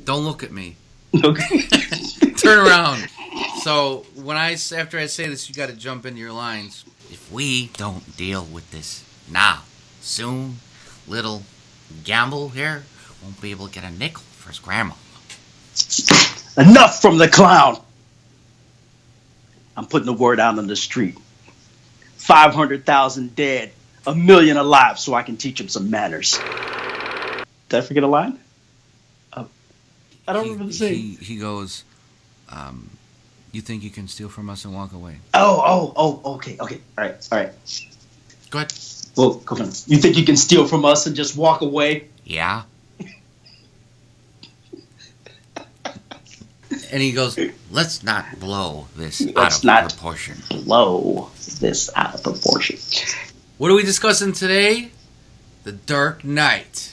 Don't look at me. Okay. Turn around. So after I say this, you got to jump into your lines. If we don't deal with this now, soon, little Gamble here won't be able to get a nickel for his grandma. Enough from the clown. I'm putting the word out on the street. 500,000 dead, 1 million alive, so I can teach him some manners. Did I forget a line? I don't remember the scene. He goes, you think you can steal from us and walk away? Okay. All right. Go ahead. Well, go on. You think you can steal from us and just walk away? Yeah. And he goes, let's not blow this out of proportion. Blow this out of proportion. What are we discussing today? The Dark Knight.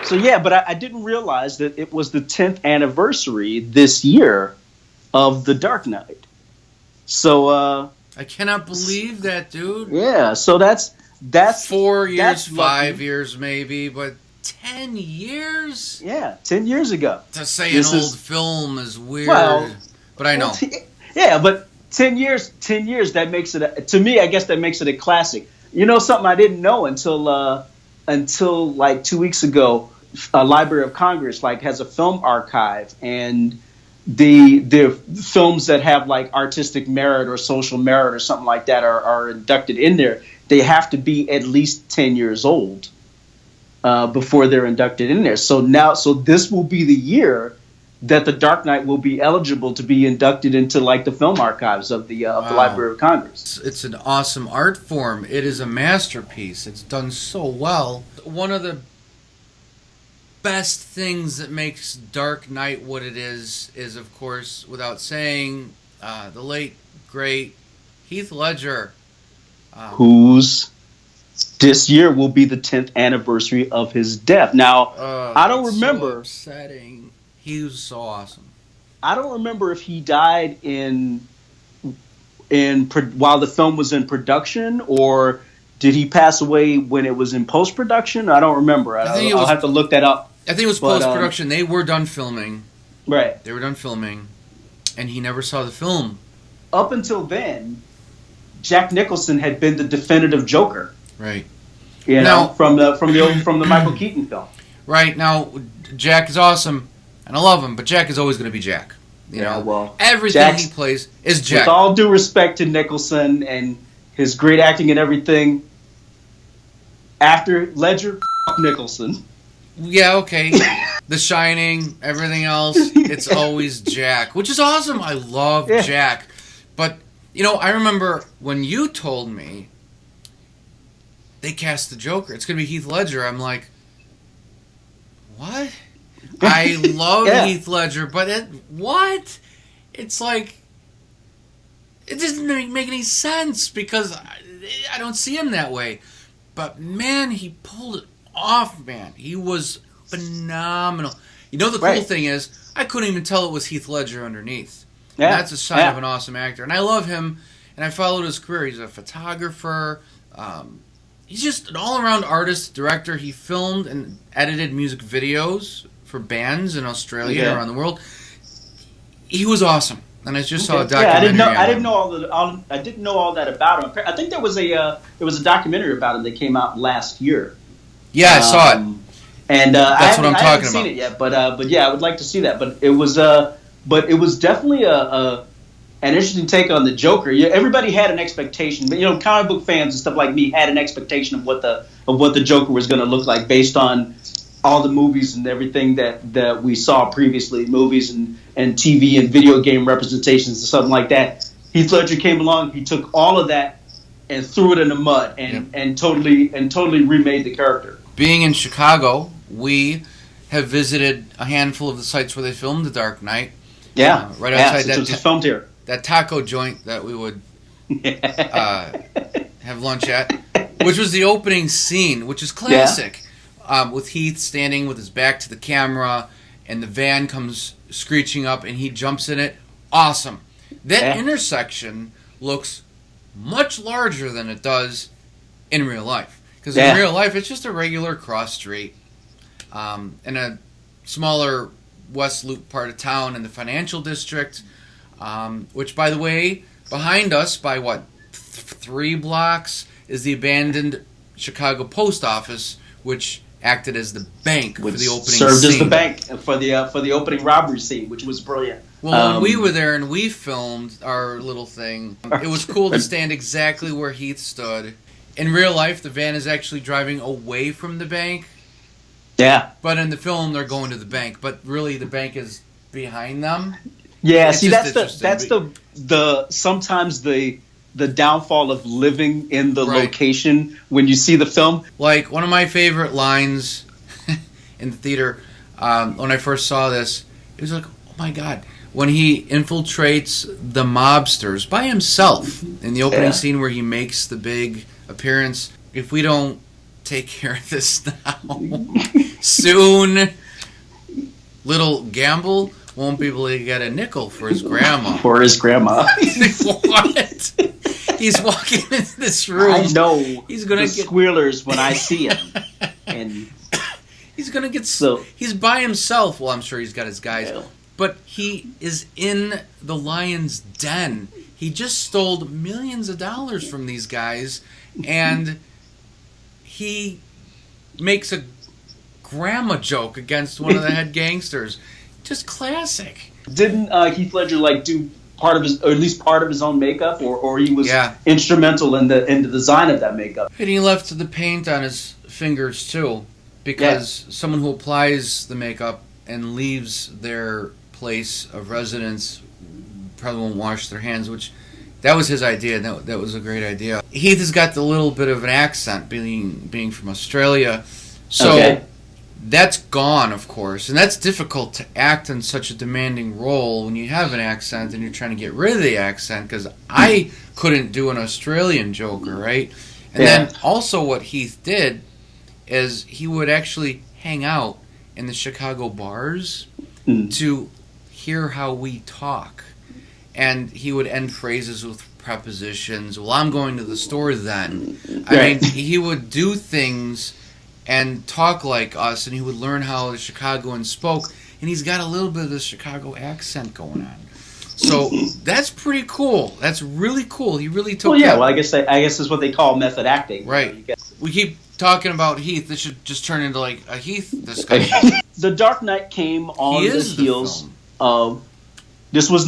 So yeah, but I didn't realize that it was the 10th anniversary this year of The Dark Knight. So I cannot believe that, dude. Yeah, so that's 4 years, that's 5 years maybe, but 10 years? Yeah, 10 years ago. To say an old film is weird, but I know. Yeah, but 10 years, that makes it, to me, I guess that makes it a classic. You know, something I didn't know until like 2 weeks ago, Library of Congress has a film archive, and the films that have like artistic merit or social merit or something like that are inducted in there. They have to be at least 10 years old before they're inducted in there. So this will be the year that The Dark Knight will be eligible to be inducted into like the film archives of the Library of Congress. It's an awesome art form. It is a masterpiece. It's done so well. One of the best things that makes Dark Knight what it is of course, without saying, the late great Heath Ledger, whose this year will be the 10th anniversary of his death. Now, I don't remember. So upsetting. He was so awesome. I don't remember if he died while the film was in production, or did he pass away when it was in post-production? I don't remember. I'll have to look that up. I think it was post-production. They were done filming. Right. They were done filming, and he never saw the film. Up until then, Jack Nicholson had been the definitive Joker. Right. You know, from the Michael Keaton film. Right. Now, Jack is awesome, and I love him, but Jack is always going to be Jack. You know, well, everything he plays is Jack. With all due respect to Nicholson and his great acting and everything, after Ledger, Nicholson. Yeah, okay. The Shining, everything else, it's always Jack, which is awesome. I love Jack. But, you know, I remember when you told me they cast the Joker, it's going to be Heath Ledger, I'm like, what? I love Heath Ledger, but what? It's like, it doesn't make any sense because I don't see him that way. But, man, he pulled it off, man. He was phenomenal. You know, the cool thing is, I couldn't even tell it was Heath Ledger underneath. Yeah. That's a sign of an awesome actor. And I love him, and I followed his career. He's a photographer. He's just an all-around artist, director. He filmed and edited music videos for bands in Australia and around the world. He was awesome. And I just saw a documentary. I didn't know all that about him. I think there was a documentary about him that came out last year. Yeah, I saw it. And that's what I'm talking about. I haven't seen it yet, but yeah, I would like to see that. But it was definitely an interesting take on the Joker. Everybody had an expectation, but you know, comic book fans and stuff like me had an expectation of what the Joker was going to look like based on all the movies and everything that we saw previously, movies and TV and video game representations and something like that. Heath Ledger came along, he took all of that and threw it in the mud and totally remade the character. Being in Chicago, we have visited a handful of the sites where they filmed The Dark Knight. Yeah, right outside that. It's filmed here. That taco joint that we would have lunch at, which was the opening scene, which is classic. with Heath standing with his back to the camera, and the van comes screeching up, and he jumps in it. Awesome. That intersection looks much larger than it does in real life. Because in real life, it's just a regular cross street in a smaller West Loop part of town in the financial district, which, by the way, behind us by 3 blocks is the abandoned Chicago post office, which acted as the bank for the opening served scene. As the bank for the opening robbery scene, which was brilliant. Well, when we were there and we filmed our little thing, it was cool to stand exactly where Heath stood. In real life, the van is actually driving away from the bank. Yeah. But in the film, they're going to the bank. But really, the bank is behind them. Yeah. See, that's the sometimes the downfall of living in the location when you see the film. Like, one of my favorite lines in the theater when I first saw this, it was like, oh my God. When he infiltrates the mobsters by himself in the opening scene where he makes the big appearance, if we don't take care of this now, soon little Gamble won't be able to get a nickel for his grandma. For his grandma. What? He's walking into this room. I know. He's gonna get squealers when I see him. And he's gonna get he's by himself. Well, I'm sure he's got his guys. Yeah. But he is in the lion's den. He just stole millions of dollars from these guys, and he makes a grandma joke against one of the head gangsters. Just classic. Didn't Heath Ledger do part of his, or at least part of his own makeup, or he was instrumental in the design of that makeup? And he left the paint on his fingers too, because someone who applies the makeup and leaves their place of residence probably won't wash their hands, which that was his idea. That was a great idea. Heath has got the little bit of an accent, being from Australia, so that's gone, of course, and that's difficult to act in such a demanding role when you have an accent and you're trying to get rid of the accent, because I couldn't do an Australian Joker, right? And then also what Heath did is he would actually hang out in the Chicago bars to hear how we talk, and he would end phrases with prepositions. Well, I'm going to the store then. I mean, he would do things and talk like us, and he would learn how the Chicagoans spoke, and he's got a little bit of the Chicago accent going on. So that's pretty cool. That's really cool. He really took. Well, yeah. Well, I guess that's what they call method acting. Right. You know, we keep talking about Heath. This should just turn into like a Heath discussion. The Dark Knight came on the heels of this was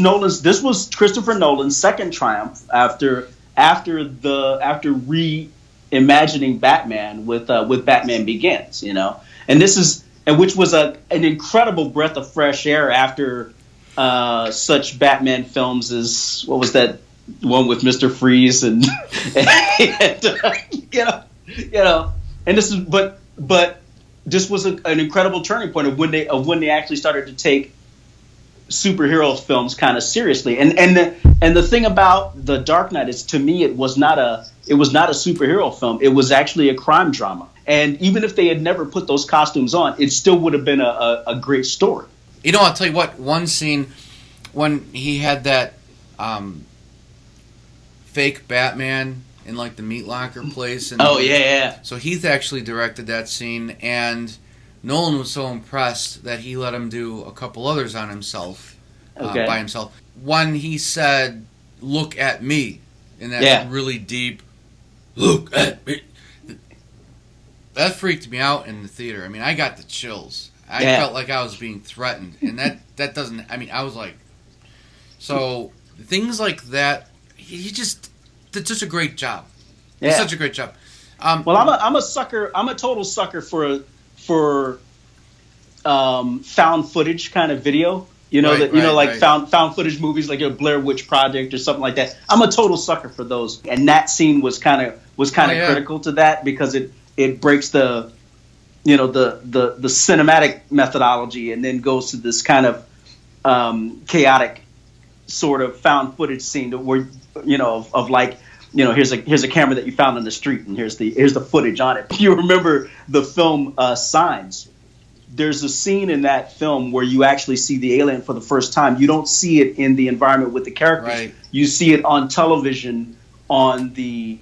Christopher Nolan's second triumph after reimagining Batman with Batman Begins, you know, and which was an incredible breath of fresh air after such Batman films as, what was that one with Mr. Freeze and you know, and this is but this was an incredible turning point of when they actually started to take superhero films kind of seriously. And the thing about The Dark Knight is, to me, it was not a superhero film. It was actually a crime drama. And even if they had never put those costumes on, it still would have been a great story. You know, I'll tell you what, one scene when he had that fake Batman in like the meat locker place. And so Heath actually directed that scene, and Nolan was so impressed that he let him do a couple others on himself, by himself. One, he said, "Look at me," in that really deep, "Look at me." That freaked me out in the theater. I mean, I got the chills. I felt like I was being threatened, and that doesn't. I mean, I was like, so things like that. He just did such a great job. Yeah, such a great job. Well, I'm a sucker. I'm a total sucker for found footage kind of video. You know, found footage movies like a Blair Witch Project or something like that. I'm a total sucker for those, and that scene was kind of critical to that, because it breaks the cinematic methodology and then goes to this kind of chaotic sort of found footage scene where, you know, of like here's a camera that you found on the street, and here's the footage on it. You remember the film Signs? There's a scene in that film where you actually see the alien for the first time. You don't see it in the environment with the characters. Right. You see it on television on a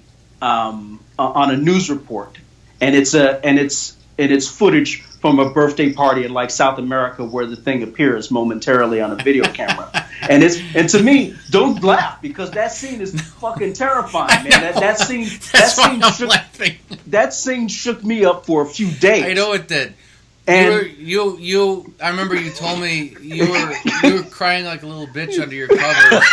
news report, and it's footage from a birthday party in like South America where the thing appears momentarily on a video camera. And to me, don't laugh, because that scene is fucking terrifying, man. That scene shook me up for a few days. I know it did. And I remember you told me you were crying like a little bitch under your covers.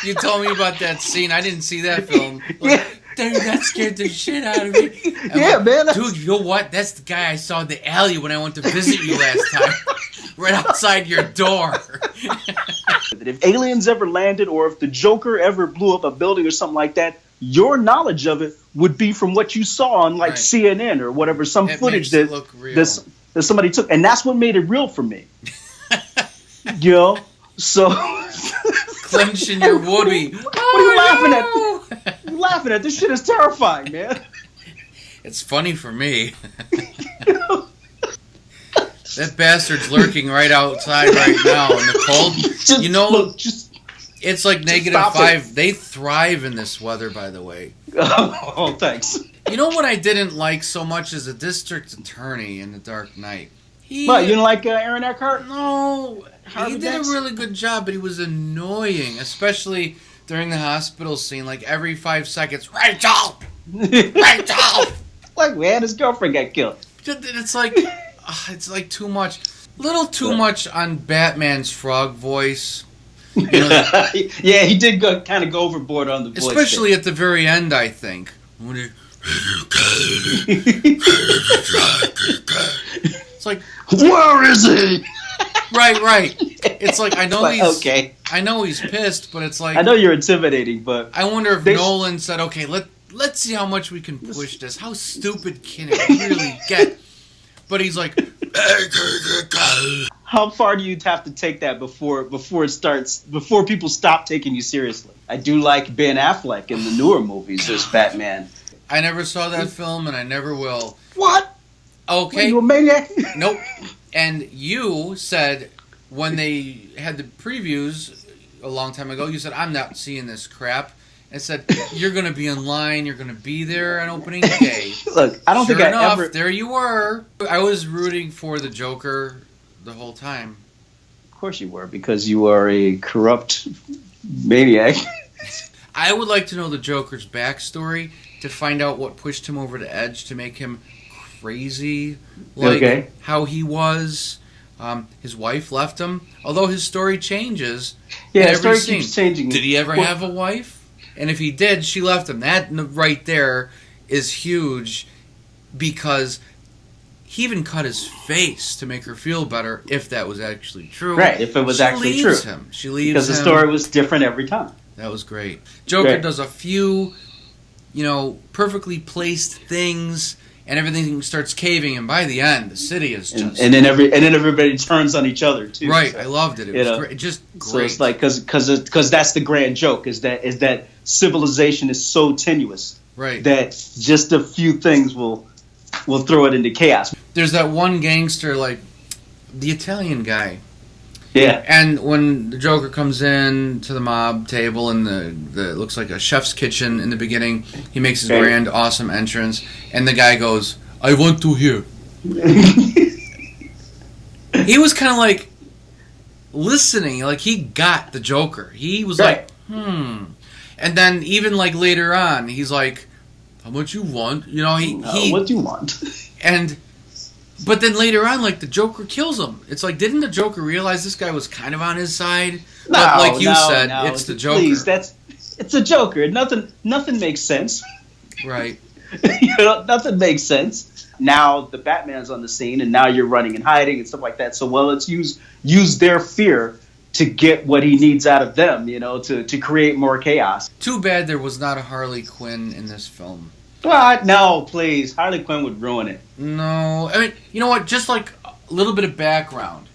You told me about that scene. I didn't see that film. Like, dude, that scared the shit out of me. Man. Dude, you know what? That's the guy I saw in the alley when I went to visit you last time. Right outside your door. If aliens ever landed, or if the Joker ever blew up a building or something like that, your knowledge of it would be from what you saw on like CNN or whatever, some footage that somebody took. And that's what made it real for me. So clenching your woody. What are you laughing at? You're laughing at this shit is terrifying, man. It's funny for me. That bastard's lurking right outside right now in the cold. It's like -5. They thrive in this weather, by the way. Oh, thanks. You know what I didn't like so much as a district attorney in The Dark Knight? What, you didn't like Aaron Eckhart? No. He did a really good job, but he was annoying, especially during the hospital scene. Like every 5 seconds, Rachel! Rachel! Like, man, his girlfriend got killed. It's like too much. Little too much on Batman's frog voice. Yeah, he did kind of go overboard on the voice. Especially at the very end, I think. It's like, where is he? Right. It's like, I know he's pissed, but it's like, I know you're intimidating, but I wonder if Nolan said, okay, let's see how much we can push this. How stupid can it really get? But he's like, how far do you have to take that before people stop taking you seriously? I do like Ben Affleck in the newer movies as Batman. I never saw that film, and I never will. What? Okay. What, you a maniac? Nope. And you said, when they had the previews a long time ago, you said, I'm not seeing this crap. And said, you're going to be in line, you're going to be there on opening day. Look, I don't think I ever... there you were. I was rooting for the Joker the whole time. Of course you were, because you are a corrupt maniac. I would like to know the Joker's backstory to find out what pushed him over the edge to make him crazy, like how he was. His wife left him, although his story changes. Yeah, his story keeps changing. Did he ever have a wife? And if he did, she left him. That right there is huge, because he even cut his face to make her feel better, if that was actually true. Right, if it was actually true. She leaves him. Because the story was different every time. That was great. Joker does a few, perfectly placed things, and everything starts caving, and by the end, the city is just... And then everybody turns on each other, too. Right, so, I loved it. It was great. Just great. So it's like, because that's the grand joke, is that civilization is so tenuous. Right. That just a few things will throw it into chaos. There's that one gangster, like, the Italian guy. Yeah. And when the Joker comes in to the mob table in the looks like a chef's kitchen in the beginning, he makes his grand, awesome entrance, and the guy goes, I want to hear. He was kind of like listening, like he got the Joker. He was like, And then even like later on, he's like, how much you want? What do you want? But then later on, like, the Joker kills him. It's like, didn't the Joker realize this guy was kind of on his side? No, but like you said, it's the Joker. Please, it's a Joker. Nothing makes sense. Right. Nothing makes sense. Now the Batman's on the scene, and now you're running and hiding and stuff like that. So, let's use their fear to get what he needs out of them, to create more chaos. Too bad there was not a Harley Quinn in this film. What? No, please. Harley Quinn would ruin it. No. I mean, you know what? Just like a little bit of background.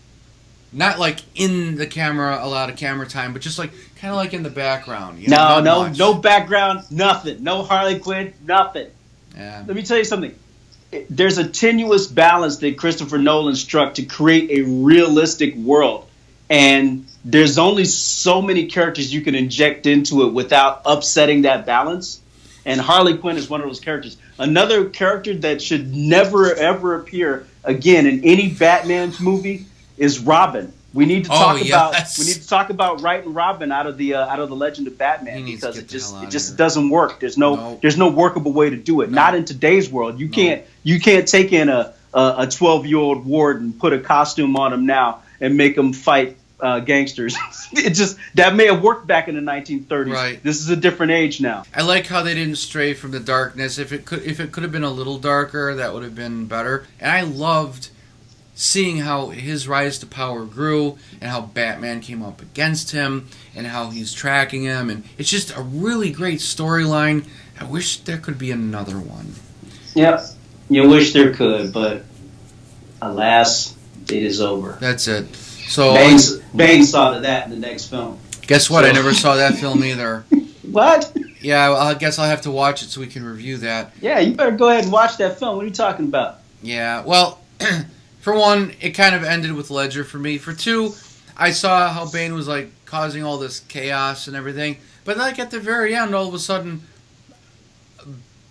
not like in the camera, a lot of camera time, but just like kind of like in the background. You know, No background, nothing. No Harley Quinn, nothing. Yeah. Let me tell you something. There's a tenuous balance that Christopher Nolan struck to create a realistic world. And there's only so many characters you can inject into it without upsetting that balance. And Harley Quinn is one of those characters. Another character that should never, ever appear again in any Batman movie is Robin. We need to talk about writing Robin out of the Legend of Batman, because it just doesn't work. There's no workable way to do it. No. Not in today's world. You can't take in a 12-year-old ward and put a costume on him now and make him fight gangsters. That may have worked back in the 1930s. Right. This is a different age now. I like how they didn't stray from the darkness. If it could have been a little darker, that would have been better. And I loved seeing how his rise to power grew and how Batman came up against him and how he's tracking him, and it's just a really great storyline. I wish there could be another one. Yeah, you wish there could, but alas, it is over. That's it. So Bane saw to that in the next film. Guess what? I never saw that film either. What? Yeah, I guess I'll have to watch it so we can review that. Yeah, you better go ahead and watch that film. What are you talking about? Yeah, well, for one, it kind of ended with Ledger for me. For two, I saw how Bane was like causing all this chaos and everything. But like at the very end, all of a sudden,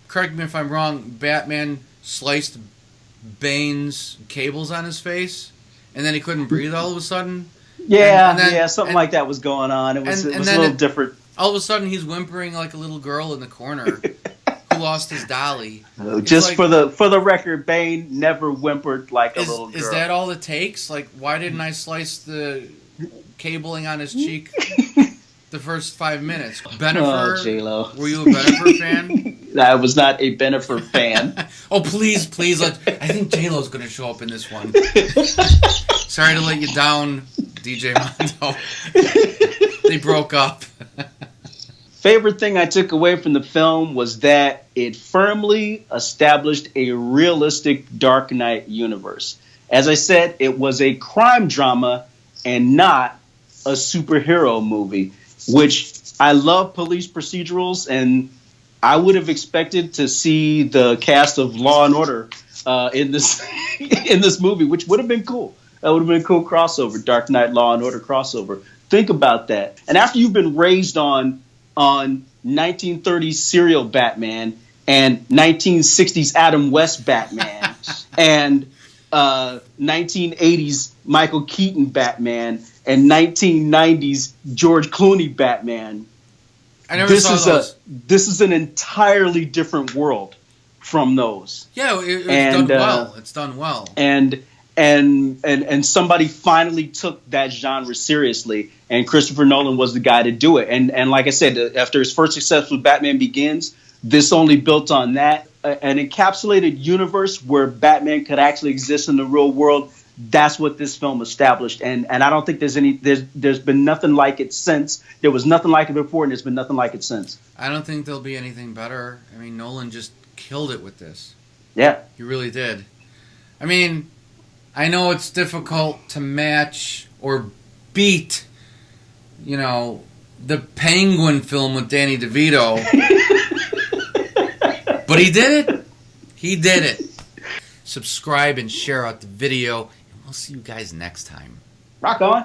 correct me if I'm wrong, Batman sliced Bane's cables on his face, and then he couldn't breathe all of a sudden. Yeah, something like that was going on. It was a little different. All of a sudden, he's whimpering like a little girl in the corner who lost his dolly. Just like, for the record, Bane never whimpered like a little girl. Is that all it takes? Like, why didn't I slice the cabling on his cheek the first 5 minutes? Bennifer? Oh, J-Lo. Were you a Bennifer fan? I was not a Bennifer fan. Oh, please. I think J-Lo's going to show up in this one. Sorry to let you down, DJ Mondo. They broke up. Favorite thing I took away from the film was that it firmly established a realistic Dark Knight universe. As I said, it was a crime drama and not a superhero movie, which I love police procedurals, and I would have expected to see the cast of Law and Order in this movie, which would have been cool. That would have been a cool crossover, Dark Knight Law and Order crossover. Think about that. And after you've been raised on 1930s serial Batman and 1960s Adam West Batman and 1980s Michael Keaton Batman and 1990s George Clooney Batman, this is an entirely different world from those. Yeah, it's done well. It's done well. And somebody finally took that genre seriously, and Christopher Nolan was the guy to do it. And like I said, after his first success with Batman Begins, this only built on that. An encapsulated universe where Batman could actually exist in the real world. That's what this film established, and I don't think there's been nothing like it since. There was nothing like it before, and there's been nothing like it since. I don't think there'll be anything better. I mean, Nolan just killed it with this. Yeah, he really did. I mean, I know it's difficult to match or beat, the Penguin film with Danny DeVito, but he did it. He did it. Subscribe and share out the video. We'll see you guys next time. Rock on.